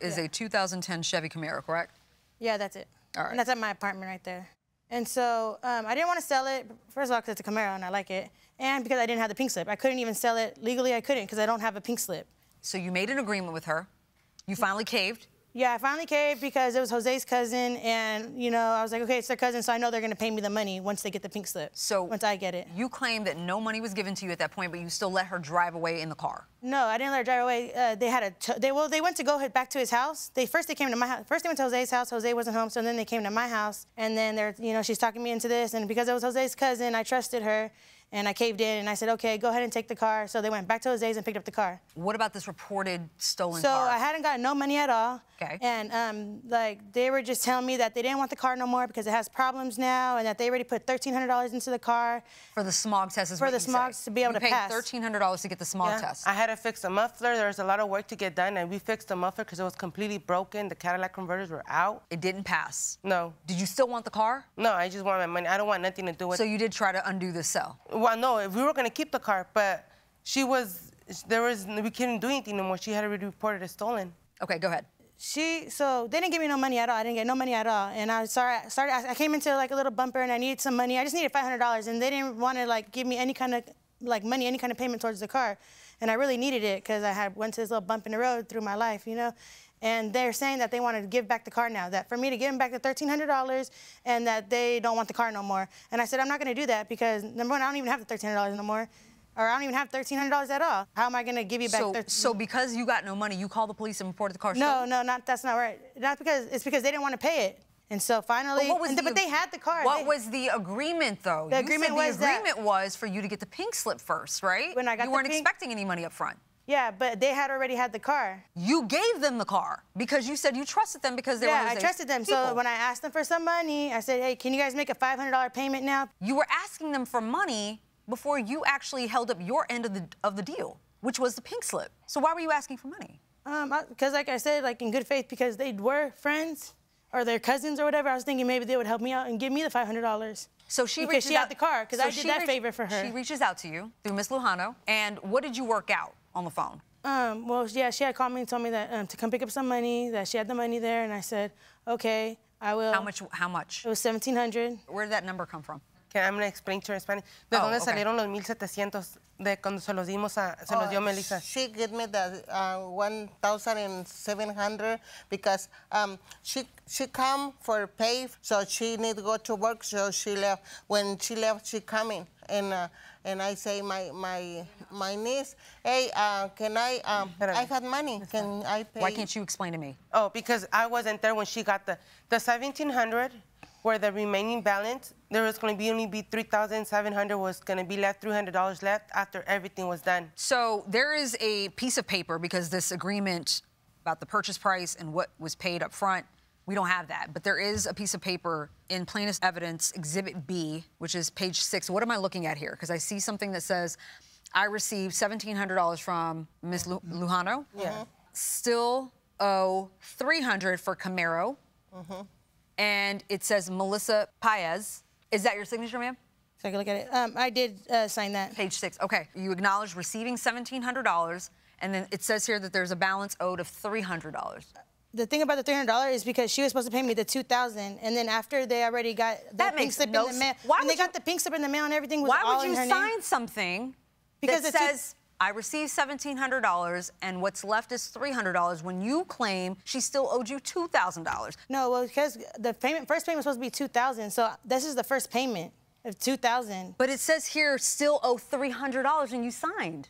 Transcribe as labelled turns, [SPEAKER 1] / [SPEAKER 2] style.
[SPEAKER 1] is a 2010 Chevy Camaro, correct?
[SPEAKER 2] Yeah, that's it.
[SPEAKER 1] All right.
[SPEAKER 2] And that's at my apartment right there. And so I didn't want to sell it, first of all, because it's a Camaro and I like it, and because I didn't have the pink slip. I couldn't even sell it legally. I couldn't because I don't have a pink slip.
[SPEAKER 1] So you made an agreement with her. You finally caved.
[SPEAKER 2] Yeah, I finally caved because it was Jose's cousin, and, you know, I was like, okay, it's their cousin, so I know they're going to pay me the money once they get the pink slip,
[SPEAKER 1] So
[SPEAKER 2] once I get it.
[SPEAKER 1] You claim that no money was given to you at that point, but you still let her drive away in the car.
[SPEAKER 2] No, I didn't let her drive away. They had they went to go back to his house. They came to my house. First they went to Jose's house. Jose wasn't home, so then they came to my house, and then she's talking me into this, and because it was Jose's cousin, I trusted her. And I caved in, and I said, okay, go ahead and take the car. So they went back to Jose's and picked up the car.
[SPEAKER 1] What about this reported stolen
[SPEAKER 2] car?
[SPEAKER 1] car?
[SPEAKER 2] So I hadn't gotten no money at all.
[SPEAKER 1] Okay.
[SPEAKER 2] And, they were just telling me that they didn't want the car no more because it has problems now, and that they already put $1,300 into the car.
[SPEAKER 1] For the smog test is
[SPEAKER 2] for
[SPEAKER 1] what
[SPEAKER 2] the
[SPEAKER 1] you
[SPEAKER 2] smog
[SPEAKER 1] say.
[SPEAKER 2] to be able to pass.
[SPEAKER 1] You paid $1,300 to get the smog test.
[SPEAKER 3] I had to fix the muffler. There was a lot of work to get done, and we fixed the muffler because it was completely broken. The Cadillac converters were out.
[SPEAKER 1] It didn't pass?
[SPEAKER 3] No.
[SPEAKER 1] Did you still want the car?
[SPEAKER 3] No, I just want my money. I don't want nothing to do with it.
[SPEAKER 1] So you did try to undo the sale?
[SPEAKER 3] Well, no, if we were going to keep the car, but we couldn't do anything no more. She had already reported it stolen.
[SPEAKER 1] Okay, go ahead.
[SPEAKER 2] So they didn't give me no money at all. I didn't get no money at all. And I came into like a little bumper and I needed some money. I just needed $500 and they didn't want to like give me any kind of money, any kind of payment towards the car. And I really needed it because I went to this little bump in the road through my life, you know? And they're saying that they want to give back the car now, that for me to give them back the $1,300 and that they don't want the car no more. And I said, I'm not going to do that because, number one, I don't even have the $1,300 no more. Or I don't even have $1,300 at all. How am I going to give you back
[SPEAKER 1] So because you got no money, you called the police and reported the car stolen?
[SPEAKER 2] No, that's not right. It's because they didn't want to pay it. And so finally, but they had the car.
[SPEAKER 1] What was the agreement, though?
[SPEAKER 2] The agreement
[SPEAKER 1] was for you to get the pink slip first, right?
[SPEAKER 2] When I got
[SPEAKER 1] you weren't expecting any money up front.
[SPEAKER 2] Yeah, but they had already had the car.
[SPEAKER 1] You gave them the car because you said you trusted them because they were
[SPEAKER 2] I trusted them.
[SPEAKER 1] People.
[SPEAKER 2] So when I asked them for some money, I said, hey, can you guys make a $500 payment now?
[SPEAKER 1] You were asking them for money before you actually held up your end of the deal, which was the pink slip. So why were you asking for money?
[SPEAKER 2] Because like I said, like in good faith, because they were friends or their cousins or whatever, I was thinking maybe they would help me out and give me the $500.
[SPEAKER 1] So she
[SPEAKER 2] because she had the car, because I did that favor for her.
[SPEAKER 1] She reaches out to you through Miss Lujano, and what did you work out on the phone?
[SPEAKER 2] Well, yeah, she had called me and told me that to come pick up some money, that she had the money there, and I said, okay, I will.
[SPEAKER 1] How much?
[SPEAKER 2] It was $1,700.
[SPEAKER 1] Where did that number come from?
[SPEAKER 3] Okay, I'm going to explain to her in Spanish. ¿De dónde salieron los 1,700 de cuando se los dimos se los dio Melissa?
[SPEAKER 4] She gave me the 1,700 because she come for pay, so she need to go to work, so she left. When she left, she coming, and I say my niece, hey, can I had money, can I pay?
[SPEAKER 1] Why can't you explain to me?
[SPEAKER 3] Oh, because I wasn't there when she got the 1,700. Where the remaining balance, there was going to only be 3,700 was going to be left, $300 left after everything was done.
[SPEAKER 1] So there is a piece of paper because this agreement about the purchase price and what was paid up front, we don't have that. But there is a piece of paper in plaintiff's evidence, Exhibit B, which is page 6. What am I looking at here? Because I see something that says, I received $1,700 from Ms. Lujano.
[SPEAKER 3] Yeah.
[SPEAKER 1] Still owe $300 for Camaro. Mm-hmm. And it says Melissa Paez. Is that your signature, ma'am?
[SPEAKER 2] Take a look at it. I did sign that.
[SPEAKER 1] Page 6. Okay. You acknowledge receiving $1,700, and then it says here that there's a balance owed of $300.
[SPEAKER 2] The thing about the $300 is because she was supposed to pay me the $2,000, and then after they already got the pink slip in the mail, when they got the pink slip in the mail and everything was all in her name.
[SPEAKER 1] Why would you sign something that says I received $1,700 and what's left is $300 when you claim she still owed you $2,000?
[SPEAKER 2] No, well, because the first payment was supposed to be $2,000, so this is the first payment of $2,000.
[SPEAKER 1] But it says here still owe $300 and you signed.